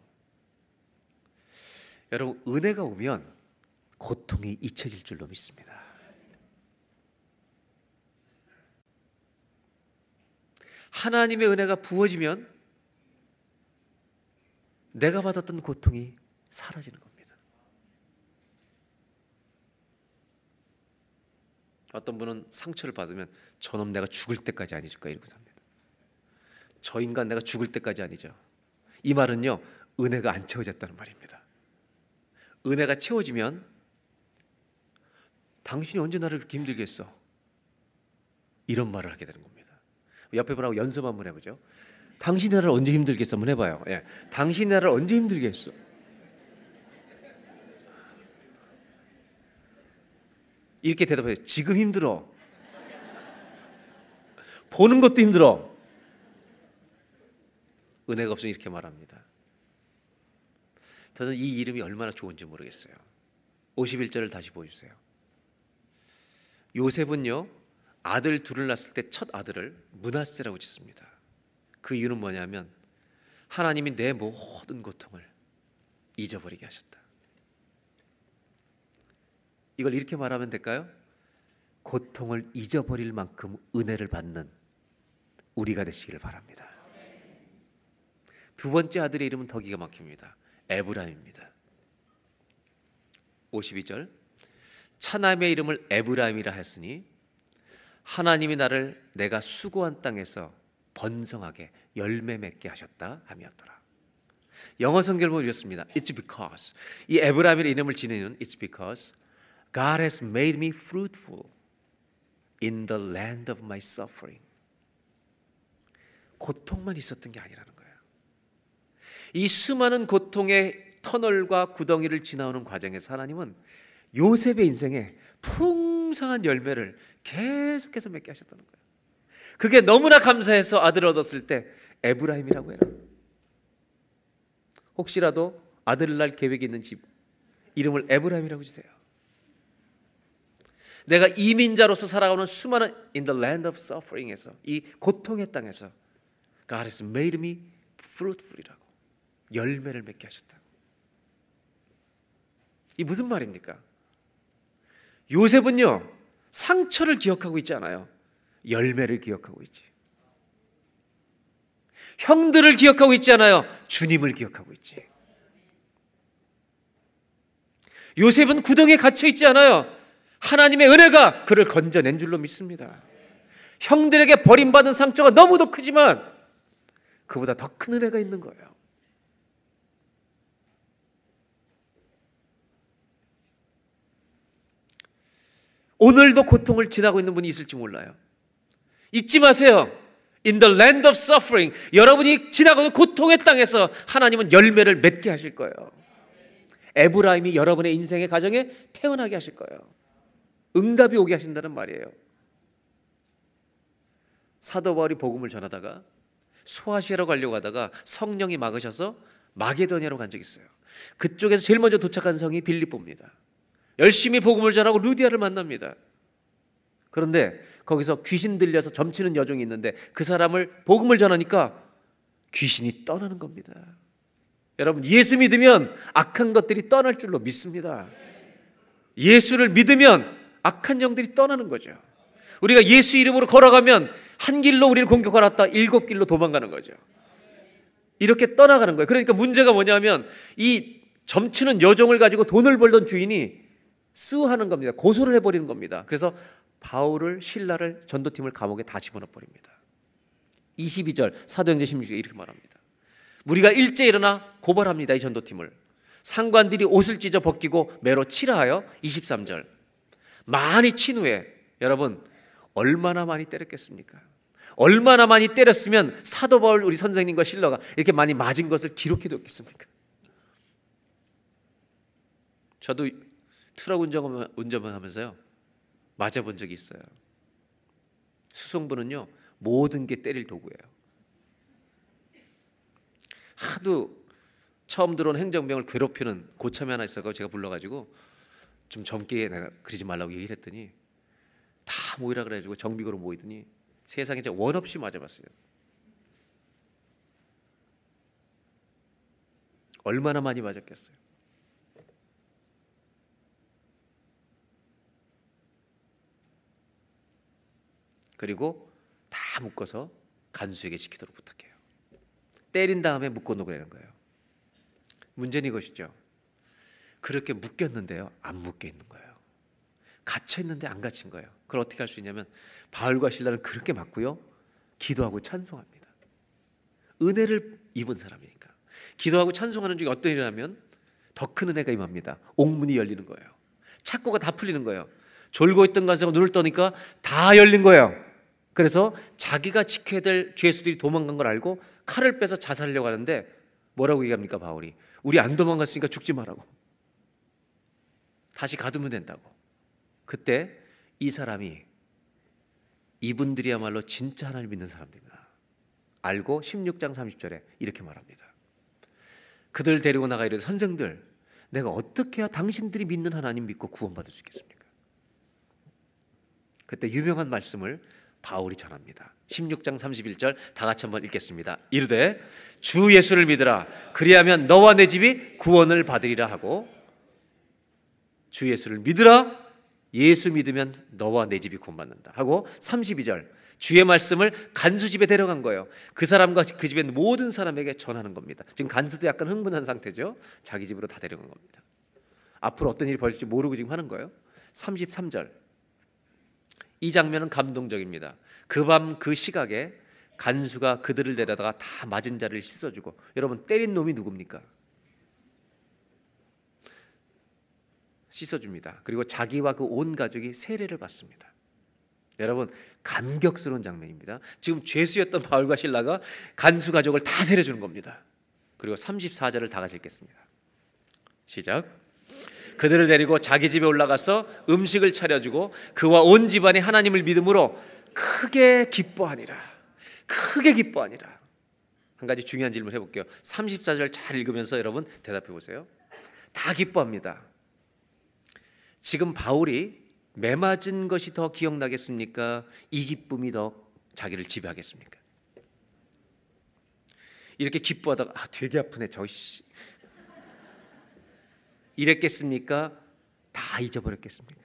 여러분, 은혜가 오면 고통이 잊혀질 줄로 믿습니다. 하나님의 은혜가 부어지면 내가 받았던 고통이 사라지는 겁니다. 어떤 분은 상처를 받으면 저놈 내가 죽을 때까지 안 잊을 거야 이러고 삽니다. 저 인간 내가 죽을 때까지 안 잊어. 이 말은요, 은혜가 안 채워졌다는 말입니다. 은혜가 채워지면 당신이 언제 나를 그렇게 힘들게 했어? 이런 말을 하게 되는 겁니다. 옆에 분하고 연습 한번 해보죠. 당신이 나를 언제 힘들게 했어? 한번 해봐요. 예. 당신이 나를 언제 힘들게 했어? 이렇게 대답해요. 지금 힘들어. 보는 것도 힘들어. 은혜가 없으면 이렇게 말합니다. 저는 이 이름이 얼마나 좋은지 모르겠어요. 51절을 다시 보여주세요. 요셉은요, 아들 둘을 낳았을 때 첫 아들을 므낫세라고 짓습니다. 그 이유는 뭐냐면 하나님이 내 모든 고통을 잊어버리게 하셨다. 이걸 이렇게 말하면 될까요? 고통을 잊어버릴 만큼 은혜를 받는 우리가 되시기를 바랍니다. 두 번째 아들의 이름은 더 기가 막힙니다. 에브라임입니다. 52절, 차남의 이름을 에브라임이라 했으니 하나님이 나를 내가 수고한 땅에서 번성하게 열매 맺게 하셨다 함이었더라. 영어 성경을 보면 이렇습니다. It's because, 이 에브라임의 이름을 지니는 It's because God has made me fruitful in the land of my suffering. 고통만 있었던 게 아니라는 거예요. 이 수많은 고통의 터널과 구덩이를 지나오는 과정에서 하나님은 요셉의 인생에 풍성한 열매를 계속해서 맺게 하셨다는 거예요. 그게 너무나 감사해서 아들을 얻었을 때 에브라임이라고 해라. 혹시라도 아들을 낳을 계획이 있는 집 이름을 에브라임이라고 주세요. 내가 이민자로서 살아가는 수많은 in the land of suffering에서, 이 고통의 땅에서 God has made me fruitful이라고, 열매를 맺게 하셨다고. 이 무슨 말입니까? 요셉은요, 상처를 기억하고 있지 않아요. 열매를 기억하고 있지. 형들을 기억하고 있지 않아요. 주님을 기억하고 있지. 요셉은 구덩이에 갇혀 있지 않아요. 하나님의 은혜가 그를 건져낸 줄로 믿습니다. 형들에게 버림받은 상처가 너무도 크지만 그보다 더 큰 은혜가 있는 거예요. 오늘도 고통을 지나고 있는 분이 있을지 몰라요. 잊지 마세요. In the land of suffering, 여러분이 지나고 있는 고통의 땅에서 하나님은 열매를 맺게 하실 거예요. 에브라임이 여러분의 인생의 가정에 태어나게 하실 거예요. 응답이 오게 하신다는 말이에요. 사도 바울이 복음을 전하다가 소아시아로 가려고 하다가 성령이 막으셔서 마게도냐로 간 적이 있어요. 그쪽에서 제일 먼저 도착한 성이 빌립보입니다. 열심히 복음을 전하고 루디아를 만납니다. 그런데 거기서 귀신 들려서 점치는 여종이 있는데 그 사람을 복음을 전하니까 귀신이 떠나는 겁니다. 여러분, 예수 믿으면 악한 것들이 떠날 줄로 믿습니다. 예수를 믿으면 악한 영들이 떠나는 거죠. 우리가 예수 이름으로 걸어가면 한 길로 우리를 공격하러 왔다 7길로 도망가는 거죠. 이렇게 떠나가는 거예요. 그러니까 문제가 뭐냐면 이 점치는 여종을 가지고 돈을 벌던 주인이 수하는 겁니다. 고소를 해버리는 겁니다. 그래서 바울을, 실라를, 전도팀을 감옥에 다 집어넣어 버립니다. 22절 사도행전 16절에 이렇게 말합니다. 우리가 일제히 일어나 고발합니다. 이 전도팀을. 상관들이 옷을 찢어 벗기고 매로 치라하여 23절 많이 친 후에, 여러분 얼마나 많이 때렸겠습니까? 얼마나 많이 때렸으면 사도 바울 우리 선생님과 실라가 이렇게 많이 맞은 것을 기록해뒀겠습니까? 저도 트럭 운전하면서요 맞아본 적이 있어요. 수송부는요 모든 게 때릴 도구예요. 하도 처음 들어온 행정병을 괴롭히는 고참이 하나 있어서 제가 불러가지고 좀 젊게 내가 그러지 말라고 얘기를 했더니 다 모이라 그래가지고 정비구로 모이더니 세상에 제가 원 없이 맞아봤어요. 얼마나 많이 맞았겠어요. 그리고 다 묶어서 간수에게 지키도록 부탁해요. 때린 다음에 묶어놓으라는 거예요. 문제는 이것이죠. 그렇게 묶였는데요, 안 묶여 있는 거예요. 갇혀 있는데 안 갇힌 거예요. 그걸 어떻게 할 수 있냐면 바울과 실라는 그렇게 맞고요, 기도하고 찬송합니다. 은혜를 입은 사람이니까. 기도하고 찬송하는 중에 어떤 일이 하면 더 큰 은혜가 임합니다. 옥문이 열리는 거예요. 착고가 다 풀리는 거예요. 졸고 있던 간수가 눈을 떠니까 다 열린 거예요. 그래서 자기가 지켜야 될 죄수들이 도망간 걸 알고 칼을 빼서 자살하려고 하는데 뭐라고 얘기합니까, 바울이? 우리 안 도망갔으니까 죽지 말라고. 다시 가두면 된다고. 그때 이 사람이, 이분들이야말로 진짜 하나님 믿는 사람들입니다. 알고 16장 30절에 이렇게 말합니다. 그들 데리고 나가 이르되 선생들, 내가 어떻게 해야 당신들이 믿는 하나님 믿고 구원받을 수 있겠습니까? 그때 유명한 말씀을 바울이 전합니다. 16장 31절 다 같이 한번 읽겠습니다. 이르되 주 예수를 믿으라. 그리하면 너와 내 집이 구원을 받으리라 하고, 주 예수를 믿으라. 예수 믿으면 너와 내 집이 구원받는다 하고, 32절 주의 말씀을 간수 집에 데려간 거예요. 그 사람과 그 집에 있는 모든 사람에게 전하는 겁니다. 지금 간수도 약간 흥분한 상태죠. 자기 집으로 다 데려간 겁니다. 앞으로 어떤 일이 벌어질지 모르고 지금 하는 거예요. 33절, 이 장면은 감동적입니다. 그 밤 그 시각에 간수가 그들을 데려다가 다 맞은 자를 씻어주고, 여러분 때린 놈이 누굽니까? 씻어줍니다. 그리고 자기와 그 온 가족이 세례를 받습니다. 여러분 감격스러운 장면입니다. 지금 죄수였던 바울과 실라가 간수 가족을 다 세례주는 겁니다. 그리고 34절을 다 같이 읽겠습니다. 시작. 그들을 데리고 자기 집에 올라가서 음식을 차려주고 그와 온 집안이 하나님을 믿음으로 크게 기뻐하니라. 크게 기뻐하니라. 한 가지 중요한 질문 해볼게요. 34절 잘 읽으면서 여러분 대답해 보세요. 다 기뻐합니다. 지금 바울이 매맞은 것이 더 기억나겠습니까? 이 기쁨이 더 자기를 지배하겠습니까? 이렇게 기뻐하다가 되게 아프네 저씨 이랬겠습니까? 다 잊어버렸겠습니까?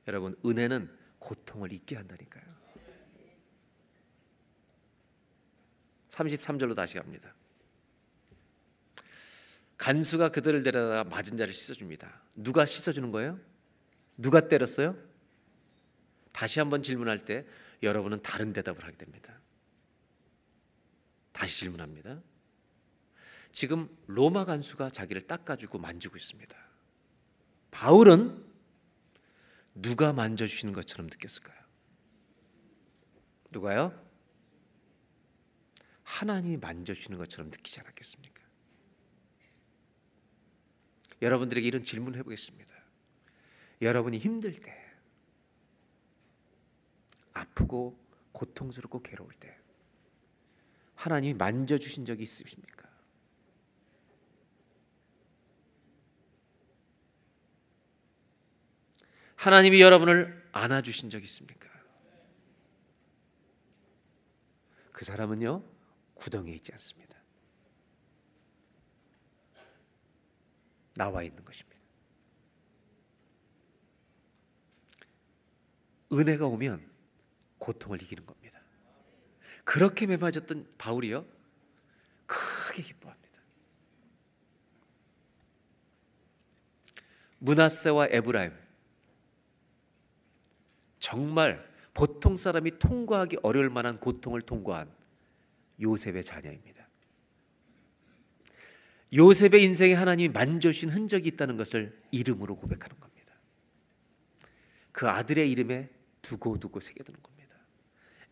여러분 은혜는 고통을 잊게 한다니까요. 33절로 다시 갑니다. 간수가 그들을 데려다가 맞은 자를 씻어줍니다. 누가 씻어주는 거예요? 누가 때렸어요? 다시 한번 질문할 때 여러분은 다른 대답을 하게 됩니다. 다시 질문합니다. 지금 로마 간수가 자기를 닦아주고 만지고 있습니다. 바울은 누가 만져주시는 것처럼 느꼈을까요? 누가요? 하나님이 만져주시는 것처럼 느끼지 않았겠습니까? 여러분들에게 이런 질문을 해보겠습니다. 여러분이 힘들 때, 아프고 고통스럽고 괴로울 때 하나님이 만져주신 적이 있으십니까? 하나님이 여러분을 안아주신 적이 있습니까? 그 사람은요 구덩이에 있지 않습니다. 나와 있는 것입니다. 은혜가 오면 고통을 이기는 겁니다. 그렇게 매맞았던 바울이요 크게 기뻐합니다. 므낫세와 에브라임, 정말 보통 사람이 통과하기 어려울 만한 고통을 통과한 요셉의 자녀입니다. 요셉의 인생에 하나님이 만져주신 흔적이 있다는 것을 이름으로 고백하는 겁니다. 그 아들의 이름에 두고두고 새겨두는 겁니다.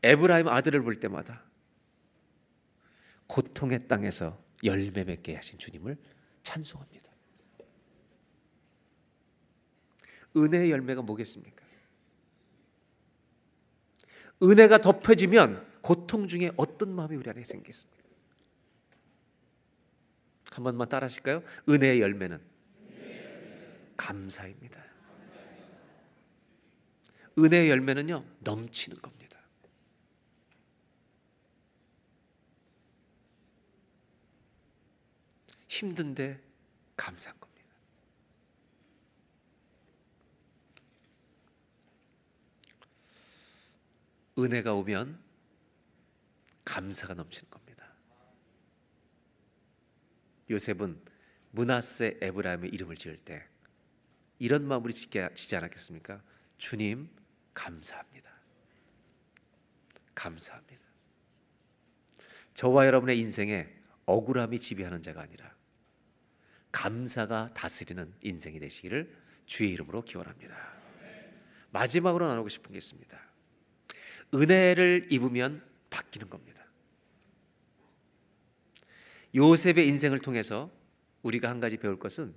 에브라임 아들을 볼 때마다 고통의 땅에서 열매 맺게 하신 주님을 찬송합니다. 은혜의 열매가 뭐겠습니까? 은혜가 덮여지면 고통 중에 어떤 마음이 우리 안에 생기겠습니까? 한 번만 따라 하실까요? 은혜의 열매는 감사입니다. 은혜의 열매는요 넘치는 겁니다. 힘든데 감사한 겁니다. 은혜가 오면 감사가 넘치는 겁니다. 요셉은 므낫세 에브라임의 이름을 지을 때 이런 마음으로 짓지 않았겠습니까? 주님 감사합니다. 감사합니다. 저와 여러분의 인생에 억울함이 지배하는 자가 아니라 감사가 다스리는 인생이 되시기를 주의 이름으로 기원합니다. 마지막으로 나누고 싶은 게 있습니다. 은혜를 입으면 바뀌는 겁니다. 요셉의 인생을 통해서 우리가 한 가지 배울 것은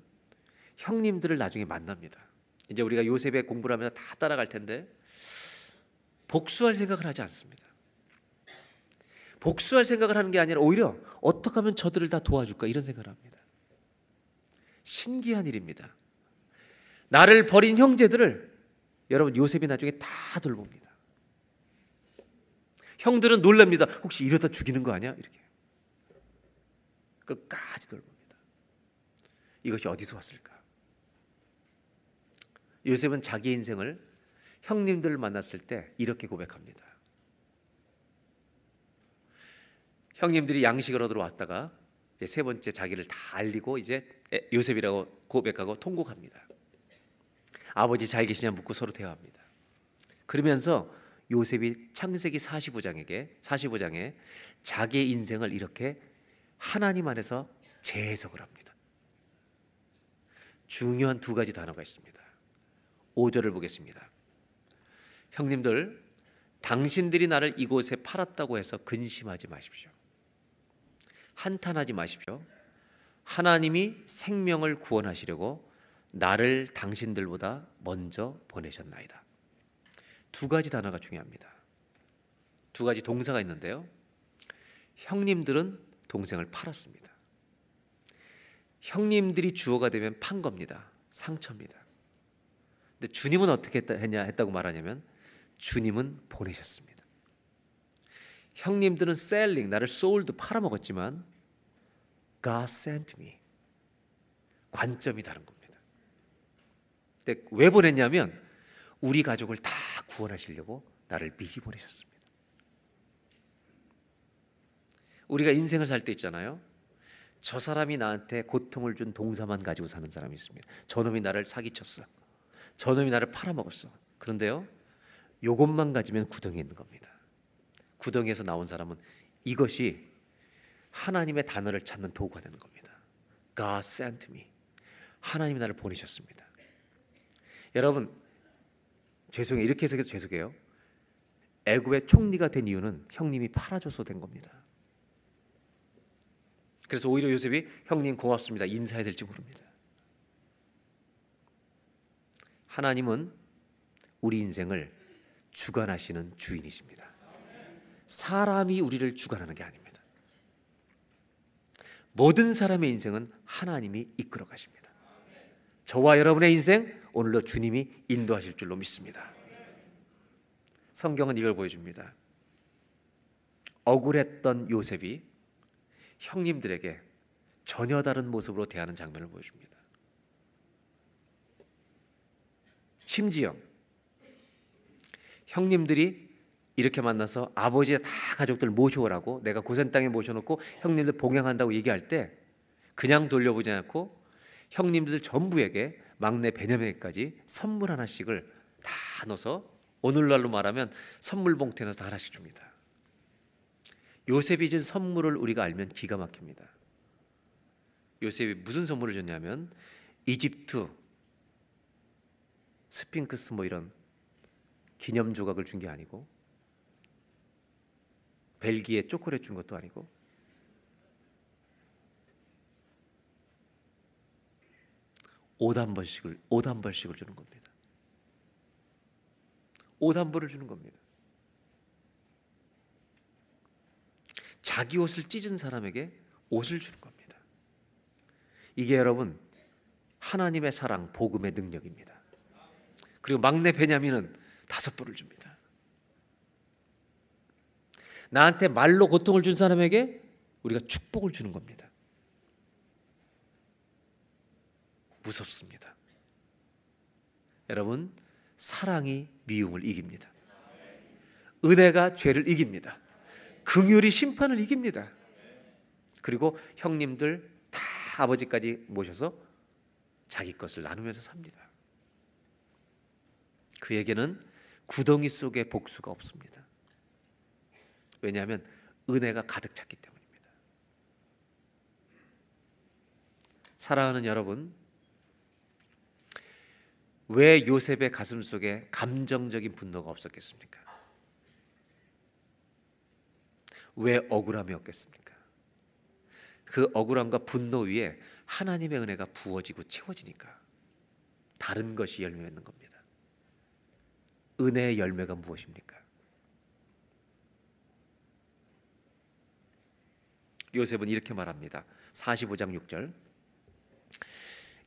형님들을 나중에 만납니다. 이제 우리가 요셉의 공부를 하면서 다 따라갈 텐데 복수할 생각을 하지 않습니다. 복수할 생각을 하는 게 아니라 오히려 어떻게 하면 저들을 다 도와줄까 이런 생각을 합니다. 신기한 일입니다. 나를 버린 형제들을 여러분 요셉이 나중에 다 돌봅니다. 형들은 놀랍니다. 혹시 이러다 죽이는 거 아니야? 이렇게 끝까지 돌봅니다. 이것이 어디서 왔을까? 요셉은 자기 인생을 형님들을 만났을 때 이렇게 고백합니다. 형님들이 양식을 얻으러 왔다가 이제 세 번째 자기를 다 알리고 이제 요셉이라고 고백하고 통곡합니다. 아버지 잘 계시냐 묻고 서로 대화합니다. 그러면서 요셉이 창세기 45장에 자기의 인생을 이렇게 하나님 안에서 재해석을 합니다. 중요한 두 가지 단어가 있습니다. 5절을 보겠습니다. 형님들, 당신들이 나를 이곳에 팔았다고 해서 근심하지 마십시오. 한탄하지 마십시오. 하나님이 생명을 구원하시려고 나를 당신들보다 먼저 보내셨나이다. 두 가지 단어가 중요합니다. 두 가지 동사가 있는데요. 형님들은 동생을 팔았습니다. 형님들이 주어가 되면 판 겁니다. 상처입니다. 근데 주님은 어떻게 했다고 말하냐면 주님은 보내셨습니다. 형님들은 셀링, 나를 소울도 팔아먹었지만 God sent me. 관점이 다른 겁니다. 근데 왜 보냈냐면 우리 가족을 다 구원하시려고 나를 미리 보내셨습니다. 우리가 인생을 살 때 있잖아요. 저 사람이 나한테 고통을 준 동사만 가지고 사는 사람이 있습니다. 저놈이 나를 사기쳤어. 저놈이 나를 팔아먹었어. 그런데요, 이것만 가지면 구덩이에 있는 겁니다. 구덩이에서 나온 사람은 이것이 하나님의 단어를 찾는 도구가 되는 겁니다. God sent me. 하나님이 나를 보내셨습니다. 여러분, 죄송해요. 이렇게 해석해서 죄송해요. 애굽의 총리가 된 이유는 형님이 팔아줘서 된 겁니다. 그래서 오히려 요셉이 형님 고맙습니다. 인사해야 될지 모릅니다. 하나님은 우리 인생을 주관하시는 주인이십니다. 사람이 우리를 주관하는 게 아닙니다. 모든 사람의 인생은 하나님이 이끌어 가십니다. 저와 여러분의 인생 오늘도 주님이 인도하실 줄로 믿습니다. 성경은 이걸 보여줍니다. 억울했던 요셉이 형님들에게 전혀 다른 모습으로 대하는 장면을 보여줍니다. 심지어 형님들이 이렇게 만나서 아버지의 다 가족들 모셔오라고 내가 고센 땅에 모셔놓고 형님들 봉양한다고 얘기할 때 그냥 돌려보지 않고 형님들 전부에게 막내 베냐민까지 선물 하나씩을 다 넣어서 오늘날로 말하면 선물 봉투에 넣어서 다 하나씩 줍니다. 요셉이 준 선물을 우리가 알면 기가 막힙니다. 요셉이 무슨 선물을 줬냐면 이집트 스핑크스 뭐 이런 기념 조각을 준 게 아니고 벨기에 초콜릿 준 것도 아니고 옷 한 벌씩을 주는 겁니다. 옷 한 벌을 주는 겁니다. 자기 옷을 찢은 사람에게 옷을 주는 겁니다. 이게 여러분 하나님의 사랑, 복음의 능력입니다. 그리고 막내 베냐민은 5벌을 줍니다. 나한테 말로 고통을 준 사람에게 우리가 축복을 주는 겁니다. 무섭습니다. 여러분, 사랑이 미움을 이깁니다. 은혜가 죄를 이깁니다. 긍휼이 심판을 이깁니다. 그리고 형님들 다 아버지까지 모셔서 자기 것을 나누면서 삽니다. 그에게는 구덩이 속에 복수가 없습니다. 왜냐하면 은혜가 가득 찼기 때문입니다. 사랑하는 여러분, 왜 요셉의 가슴 속에 감정적인 분노가 없었겠습니까? 왜 억울함이 없겠습니까? 그 억울함과 분노 위에 하나님의 은혜가 부어지고 채워지니까 다른 것이 열매 맺는 겁니다. 은혜의 열매가 무엇입니까? 요셉은 이렇게 말합니다. 45장 6절.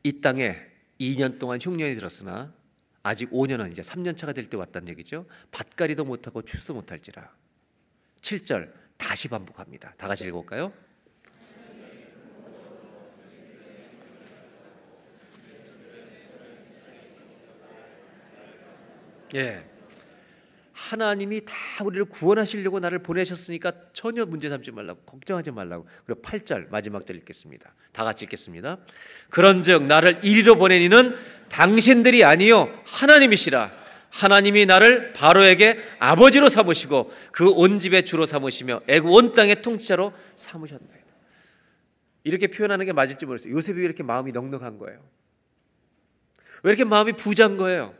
이 땅에 2년 동안 흉년이 들었으나 아직 5년은 이제 3년 차가 될 때 왔다는 얘기죠. 밭갈이도 못하고 추수도 못할지라. 7절 다시 반복합니다. 다 같이 읽어볼까요? 예, 하나님이 다 우리를 구원하시려고 나를 보내셨으니까 전혀 문제 삼지 말라고, 걱정하지 말라고. 그리고 8절 마지막 절 읽겠습니다. 다 같이 읽겠습니다. 그런즉 나를 이리로 보낸 이는 당신들이 아니요 하나님이시라. 하나님이 나를 바로에게 아버지로 삼으시고 그 온 집의 주로 삼으시며 애굽 온 땅의 통치자로 삼으셨나이다. 이렇게 표현하는 게 맞을지 모르겠어요. 요셉이 왜 이렇게 마음이 넉넉한 거예요? 왜 이렇게 마음이 부자인 거예요?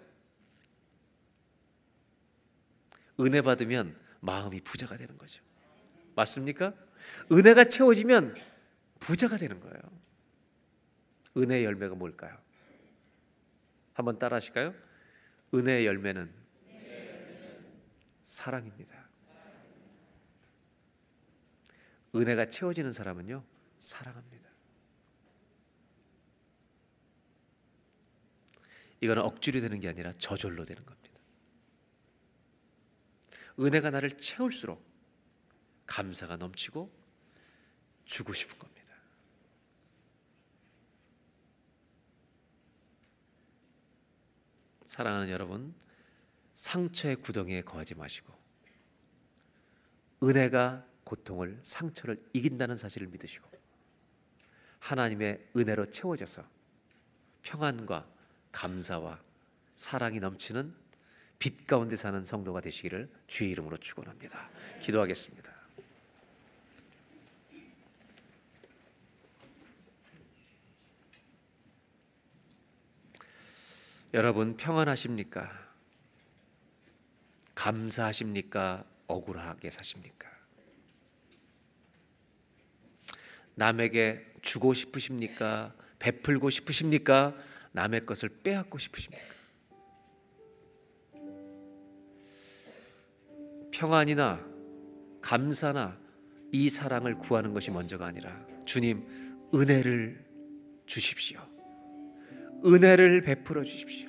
은혜 받으면 마음이 부자가 되는 거죠. 맞습니까? 은혜가 채워지면 부자가 되는 거예요. 은혜의 열매가 뭘까요? 한번 따라 하실까요? 은혜의 열매는 사랑입니다. 은혜가 채워지는 사람은요, 사랑합니다. 이거는 억지로 되는 게 아니라 저절로 되는 겁니다. 은혜가 나를 채울수록 감사가 넘치고 주고 싶은 겁니다. 사랑하는 여러분, 상처의 구덩이에 거하지 마시고 은혜가 고통을, 상처를 이긴다는 사실을 믿으시고 하나님의 은혜로 채워져서 평안과 감사와 사랑이 넘치는 빛 가운데 사는 성도가 되시기를 주의 이름으로 축원합니다. 기도하겠습니다. 여러분, 평안하십니까? 감사하십니까? 억울하게 사십니까? 남에게 주고 싶으십니까? 베풀고 싶으십니까? 남의 것을 빼앗고 싶으십니까? 평안이나 감사나 이 사랑을 구하는 것이 먼저가 아니라 주님, 은혜를 주십시오. 은혜를 베풀어 주십시오.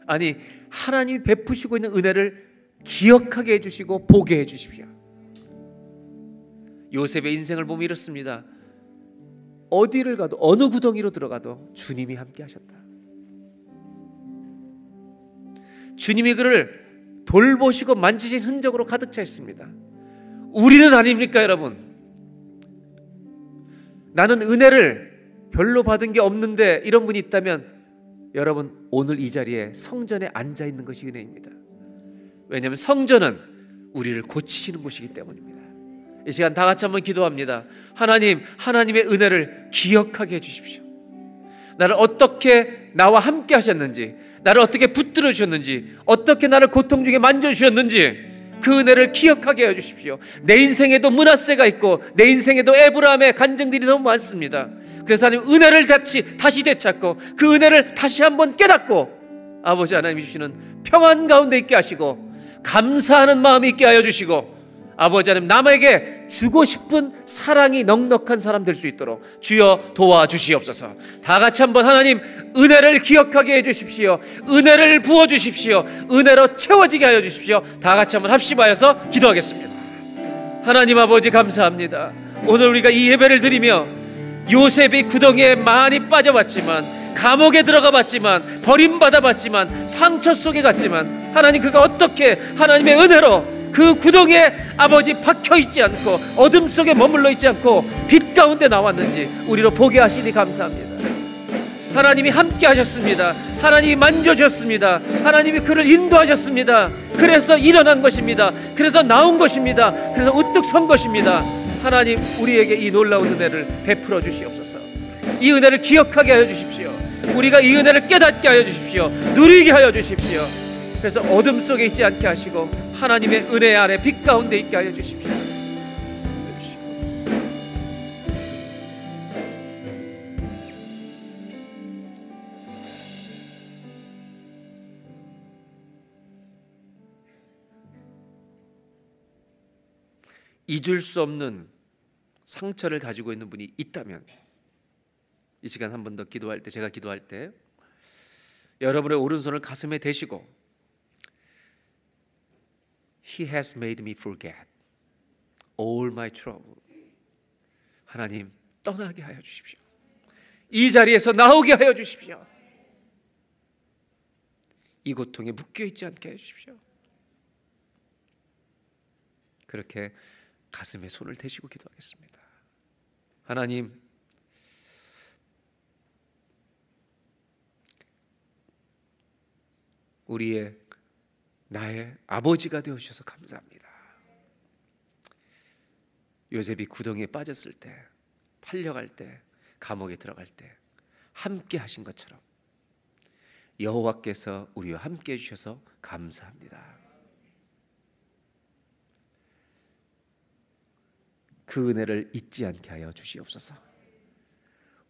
아니, 하나님이 베푸시고 있는 은혜를 기억하게 해주시고 보게 해주십시오. 요셉의 인생을 보면 이렇습니다. 어디를 가도, 어느 구덩이로 들어가도 주님이 함께 하셨다. 주님이 그를 돌보시고 만지신 흔적으로 가득 차 있습니다. 우리는 아닙니까, 여러분? 나는 은혜를 별로 받은 게 없는데 이런 분이 있다면 여러분, 오늘 이 자리에 성전에 앉아 있는 것이 은혜입니다. 왜냐하면 성전은 우리를 고치시는 곳이기 때문입니다. 이 시간 다 같이 한번 기도합니다. 하나님, 하나님의 은혜를 기억하게 해주십시오. 나를 어떻게 나와 함께 하셨는지, 나를 어떻게 붙들어 주셨는지, 어떻게 나를 고통 중에 만져주셨는지 그 은혜를 기억하게 해주십시오. 내 인생에도 므낫세가 있고 내 인생에도 에브라함의 간증들이 너무 많습니다. 그래서 하나님, 은혜를 다시 되찾고 그 은혜를 다시 한번 깨닫고 아버지 하나님이 주시는 평안 가운데 있게 하시고 감사하는 마음이 있게 하여 주시고 아버지 하나님, 남에게 주고 싶은 사랑이 넉넉한 사람 될 수 있도록 주여 도와주시옵소서. 다 같이 한번 하나님, 은혜를 기억하게 해주십시오. 은혜를 부어주십시오. 은혜로 채워지게 하여 주십시오. 다 같이 한번 합심하여서 기도하겠습니다. 하나님 아버지, 감사합니다. 오늘 우리가 이 예배를 드리며 요셉이 구덩이에 많이 빠져봤지만 감옥에 들어가 봤지만, 버림받아 봤지만, 상처 속에 갔지만, 하나님 그가 어떻게 하나님의 은혜로 그 구덩이에 아버지 박혀 있지 않고 어둠 속에 머물러 있지 않고 빛 가운데 나왔는지 우리로 보게 하시니 감사합니다. 하나님이 함께 하셨습니다. 하나님이 만져주셨습니다. 하나님이 그를 인도하셨습니다. 그래서 일어난 것입니다. 그래서 나온 것입니다. 그래서 우뚝 선 것입니다. 하나님, 우리에게 이 놀라운 은혜를 베풀어 주시옵소서. 이 은혜를 기억하게 하여 주십시오. 우리가 이 은혜를 깨닫게 하여 주십시오. 누리게 하여 주십시오. 그래서 어둠 속에 있지 않게 하시고 하나님의 은혜 아래 빛 가운데 있게 하여 주십시오. 잊을 수 없는 상처를 가지고 있는 분이 있다면 이 시간 한 번 더 기도할 때, 제가 기도할 때 여러분의 오른손을 가슴에 대시고 He has made me forget all my trouble. 하나님, 떠나게 하여 주십시오. 이 자리에서 나오게 하여 주십시오. 이 고통에 묶여 있지 않게 해 주십시오. 그렇게 가슴에 손을 대시고 기도하겠습니다. 하나님, 나의 아버지가 되어주셔서 감사합니다. 요셉이 구덩이에 빠졌을 때, 팔려갈 때, 감옥에 들어갈 때 함께 하신 것처럼 여호와께서 우리와 함께 해주셔서 감사합니다. 그 은혜를 잊지 않게 하여 주시옵소서.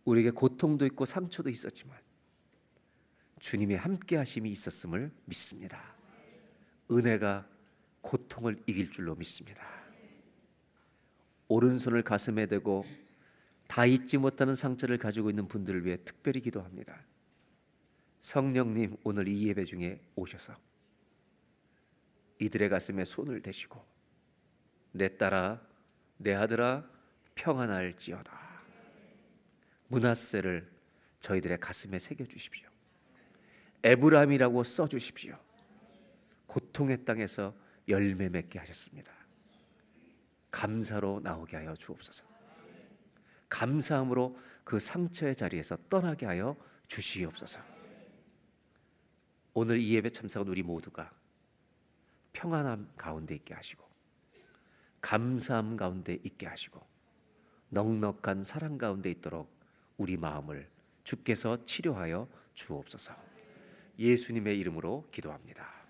우리에게 고통도 있고 상처도 있었지만 주님의 함께 하심이 있었음을 믿습니다. 은혜가 고통을 이길 줄로 믿습니다. 오른손을 가슴에 대고 다 잊지 못하는 상처를 가지고 있는 분들을 위해 특별히 기도합니다. 성령님, 오늘 이 예배 중에 오셔서 이들의 가슴에 손을 대시고 내 딸아, 내 아들아, 평안할지어다. 므낫세를 저희들의 가슴에 새겨주십시오. 에브라임이라고 써주십시오. 고통의 땅에서 열매 맺게 하셨습니다. 감사로 나오게 하여 주옵소서. 감사함으로 그 상처의 자리에서 떠나게 하여 주시옵소서. 오늘 이 예배 참석한 우리 모두가 평안함 가운데 있게 하시고 감사함 가운데 있게 하시고 넉넉한 사랑 가운데 있도록 우리 마음을 주께서 치료하여 주옵소서. 예수님의 이름으로 기도합니다.